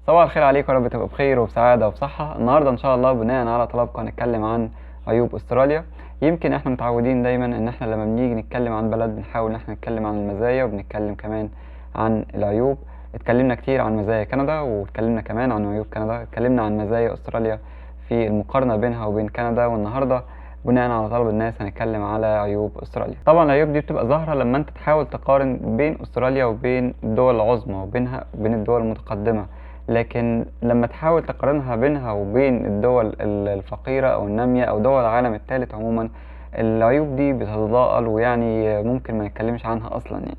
صباح الخير عليكم، يا رب تبقوا بخير وبسعادة وبصحة. النهاردة إن شاء الله بناء على طلبكم هنتكلم عن عيوب أستراليا. يمكن إحنا متعودين دايما إن إحنا لما بنيجي نتكلم عن بلد بنحاول إن إحنا نتكلم عن المزايا وبنتكلم كمان عن العيوب. اتكلمنا كتير عن مزايا كندا واتكلمنا كمان عن عيوب كندا، اتكلمنا عن مزايا أستراليا في المقارنة بينها وبين كندا، والنهاردة بناء على طلب الناس هنتكلم على عيوب أستراليا. طبعا العيوب دي بتبقى ظاهرة لما أنت تحاول تقارن بين أستراليا وبين الدول العظمى وبين الدول المتقدمة، لكن لما تحاول تقارنها بينها وبين الدول الفقيرة أو النامية أو دول العالم الثالث عموما، العيوب دي بتتضاءل ويعني ممكن ما نتكلمش عنها أصلا يعني.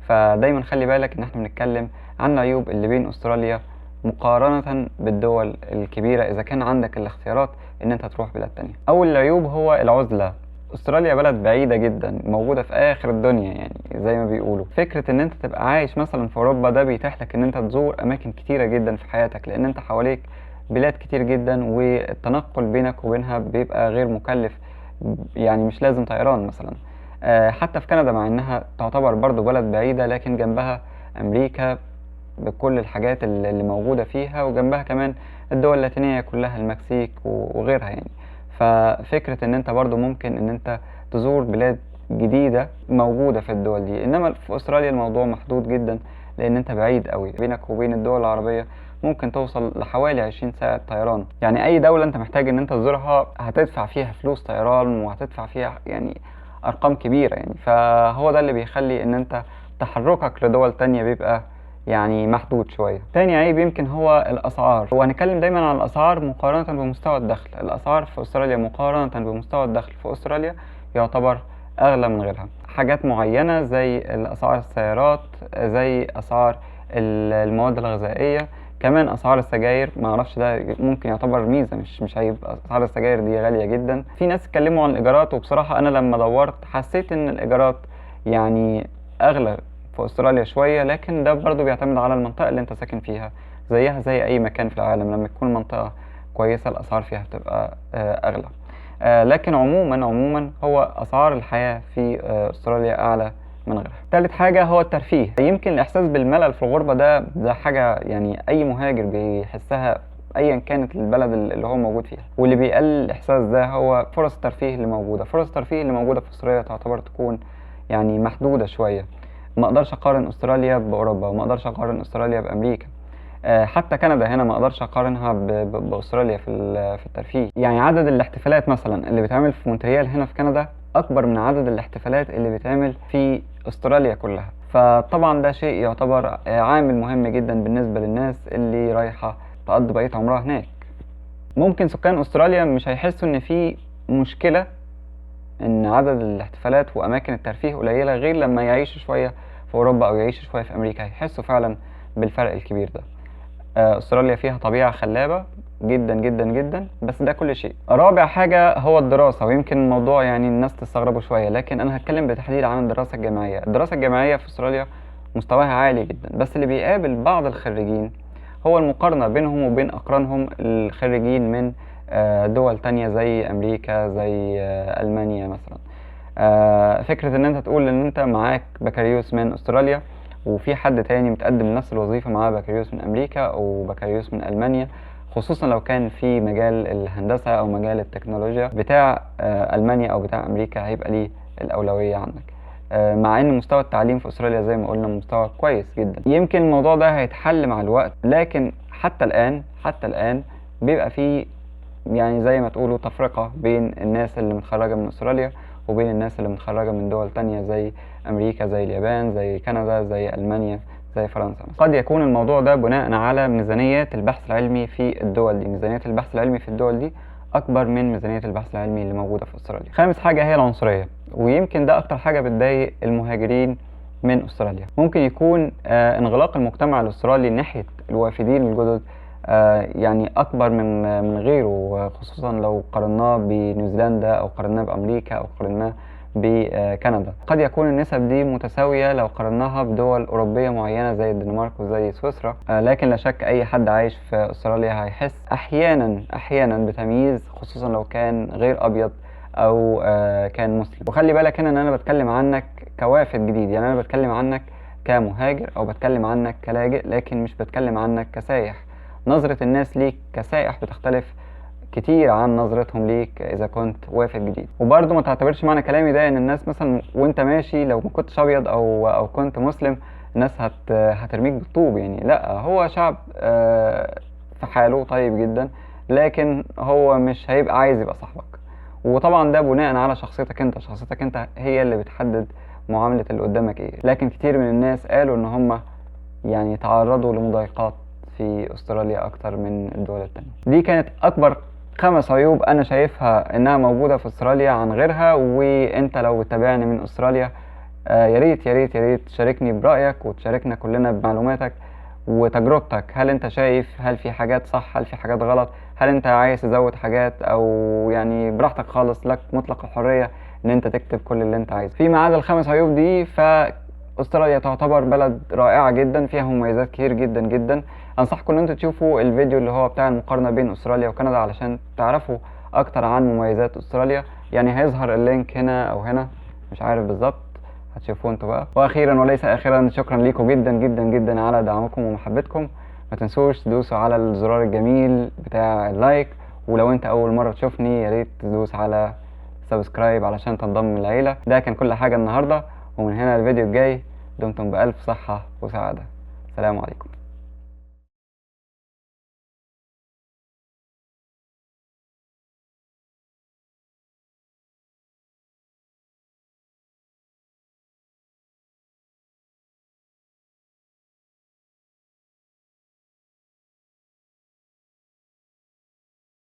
فدايما خلي بالك إن احنا بنتكلم عن العيوب اللي بين أستراليا مقارنة بالدول الكبيرة إذا كان عندك الاختيارات إن أنت تروح بلاد تانية. أول العيوب هو العزلة. استراليا بلد بعيدة جدا موجودة في اخر الدنيا، يعني زي ما بيقولوا. فكرة ان انت تبقى عايش مثلا في اوروبا ده بيتيح لك ان انت تزور اماكن كتيرة جدا في حياتك، لان انت حواليك بلاد كتير جدا والتنقل بينك وبينها بيبقى غير مكلف، يعني مش لازم طيران مثلا. حتى في كندا مع انها تعتبر برضو بلد بعيدة لكن جنبها امريكا بكل الحاجات اللي موجودة فيها، وجنبها كمان الدول اللاتينية كلها، المكسيك وغيرها يعني. ففكرة ان انت برضو ممكن ان انت تزور بلاد جديدة موجودة في الدول دي، انما في استراليا الموضوع محدود جدا لان انت بعيد قوي بينك وبين الدول العربية. ممكن توصل لحوالي 20 ساعة طيران، يعني اي دولة انت محتاج ان انت تزورها هتدفع فيها فلوس طيران وهتدفع فيها يعني ارقام كبيرة يعني. فهو ده اللي بيخلي ان انت تحركك لدول تانية بيبقى يعني محدود شوية. تاني عيب يمكن هو الأسعار، وهنتكلم دايما عن الأسعار مقارنة بمستوى الدخل. الأسعار في أستراليا مقارنة بمستوى الدخل في أستراليا يعتبر أغلى من غيرها. حاجات معينة زي أسعار السيارات، زي أسعار المواد الغذائية، كمان أسعار السجاير. معرفش ده ممكن يعتبر ميزة مش عيب، أسعار السجاير دي غالية جدا. في ناس اتكلموا عن الإيجارات، وبصراحة أنا لما دورت حسيت إن الإيجارات يعني أغلى في استراليا شوية، لكن ده برضو بيعتمد على المنطقة اللي انت ساكن فيها. زيها زي اي مكان في العالم، لما تكون منطقة كويسة الاسعار فيها بتبقى اغلى. لكن عموما هو اسعار الحياة في استراليا اعلى من غيرها. تالت حاجة هو الترفيه. يمكن الاحساس بالملل في الغربة ده حاجة يعني اي مهاجر بيحسها ايا كانت البلد اللي هو موجود فيها، واللي بيقلل الاحساس ده هو فرص الترفيه اللي موجودة. فرص الترفيه اللي موجودة في استراليا تعتبر تكون يعني محدودة شوية. ما اقدرش اقارن استراليا باوروبا، وما اقدرش اقارن استراليا بامريكا. حتى كندا هنا ما اقدرش اقارنها باستراليا في الترفيه. يعني عدد الاحتفالات مثلا اللي بيتعمل في مونتريال هنا في كندا اكبر من عدد الاحتفالات اللي بيتعمل في استراليا كلها. فطبعا ده شيء يعتبر عامل مهم جدا بالنسبة للناس اللي رايحة تقضي بقية عمرها هناك. ممكن سكان استراليا مش هيحسوا ان في مشكلة ان عدد الاحتفالات واماكن الترفيه قليله، غير لما يعيشوا شويه في اوروبا او يعيشوا شويه في امريكا هيحسوا فعلا بالفرق الكبير ده. استراليا فيها طبيعه خلابه جدا جدا جدا، بس ده كل شيء. رابع حاجه هو الدراسه، ويمكن الموضوع يعني الناس تستغربوا شويه، لكن انا هتكلم بالتحديد عن الدراسه الجامعيه. الدراسه الجامعيه في استراليا مستواها عالي جدا، بس اللي بيقابل بعض الخريجين هو المقارنه بينهم وبين اقرانهم الخريجين من دول تانية زي امريكا، زي المانيا مثلا. فكرة ان انت تقول ان انت معاك بكالوريوس من استراليا وفي حد تاني متقدم لنفس الوظيفة معاه بكالوريوس من امريكا او بكالوريوس من المانيا، خصوصا لو كان في مجال الهندسة او مجال التكنولوجيا، بتاع المانيا او بتاع امريكا هيبقى ليه الاولوية عندك. مع ان مستوى التعليم في استراليا زي ما قلنا مستوى كويس جدا. يمكن الموضوع ده هيتحل مع الوقت، لكن حتى الان بيبقى فيه يعني زي ما تقولوا تفرقة بين الناس اللي متخرجة من استراليا وبين الناس اللي متخرجة من دول تانية زي امريكا، زي اليابان، زي كندا، زي المانيا، زي فرنسا مثلا. قد يكون الموضوع ده بناء على ميزانيات البحث العلمي في الدول دي. ميزانيات البحث العلمي في الدول دي اكبر من ميزانية البحث العلمي اللي موجودة في استراليا. خامس حاجة هي العنصرية، ويمكن ده اكتر حاجة بتضايق المهاجرين من استراليا. ممكن يكون انغلاق المجتمع الاسترالي ناحية الوافدين الجدد يعني اكبر من غيره، خصوصا لو قارناه بنيوزيلندا او قارناه بامريكا او قارناه بكندا. قد يكون النسب دي متساوية لو قارناها بدول أوروبية معينة زي الدنمارك وزي سويسرا، لكن لا شك أي حد عايش في أستراليا هيحس أحيانا بتمييز، خصوصا لو كان غير أبيض أو كان مسلم. وخلي بالك هنا إن أنا بتكلم عنك كوافد جديد، يعني أنا بتكلم عنك كمهاجر أو بتكلم عنك كلاجئ، لكن مش بتكلم عنك كسايح نظرة الناس ليك كسائح بتختلف كتير عن نظرتهم ليك اذا كنت وافد جديد. وبرضه ما تعتبرش معنى كلامي ده ان الناس مثلا وانت ماشي لو ما كنتش ابيض او كنت مسلم الناس هترميك بالطوب يعني. لا، هو شعب في حاله طيب جدا، لكن هو مش هيبقى عايز يبقى صاحبك. وطبعا ده بناء على شخصيتك انت، شخصيتك انت هي اللي بتحدد معاملة اللي قدامك ايه. لكن كتير من الناس قالوا ان هم يعني تعرضوا لمضايقات في استراليا اكتر من الدول التانية. دي كانت اكبر 5 عيوب انا شايفها انها موجودة في استراليا عن غيرها. وانت لو بتتابعني من استراليا يا ريت يا ريت يا ريت تشاركني برأيك وتشاركنا كلنا بمعلوماتك وتجربتك. هل انت شايف هل في حاجات صح، هل في حاجات غلط، هل انت عايز تزود حاجات، او يعني براحتك خالص، لك مطلق الحرية ان انت تكتب كل اللي انت عايزه. فيما عدا ال5 عيوب دي، فاستراليا تعتبر بلد رائعة جدا فيها مميزات كتير جدا جدا. انصحكم ان انتوا تشوفوا الفيديو اللي هو بتاع المقارنة بين استراليا وكندا علشان تعرفوا اكتر عن مميزات استراليا. يعني هيظهر اللينك هنا او هنا، مش عارف بالظبط، هتشوفوه انتوا بقى. واخيرا وليس اخيرا، شكرا ليكم جدا جدا جدا على دعمكم ومحبتكم. ما تنسوش تدوسوا على الزرار الجميل بتاع اللايك، ولو انت اول مره تشوفني يا ريت تدوس على سبسكرايب علشان تنضم للعيله. ده كان كل حاجه النهارده، ومن هنا الفيديو الجاي دمتم بألف صحه وسعاده. سلام عليكم.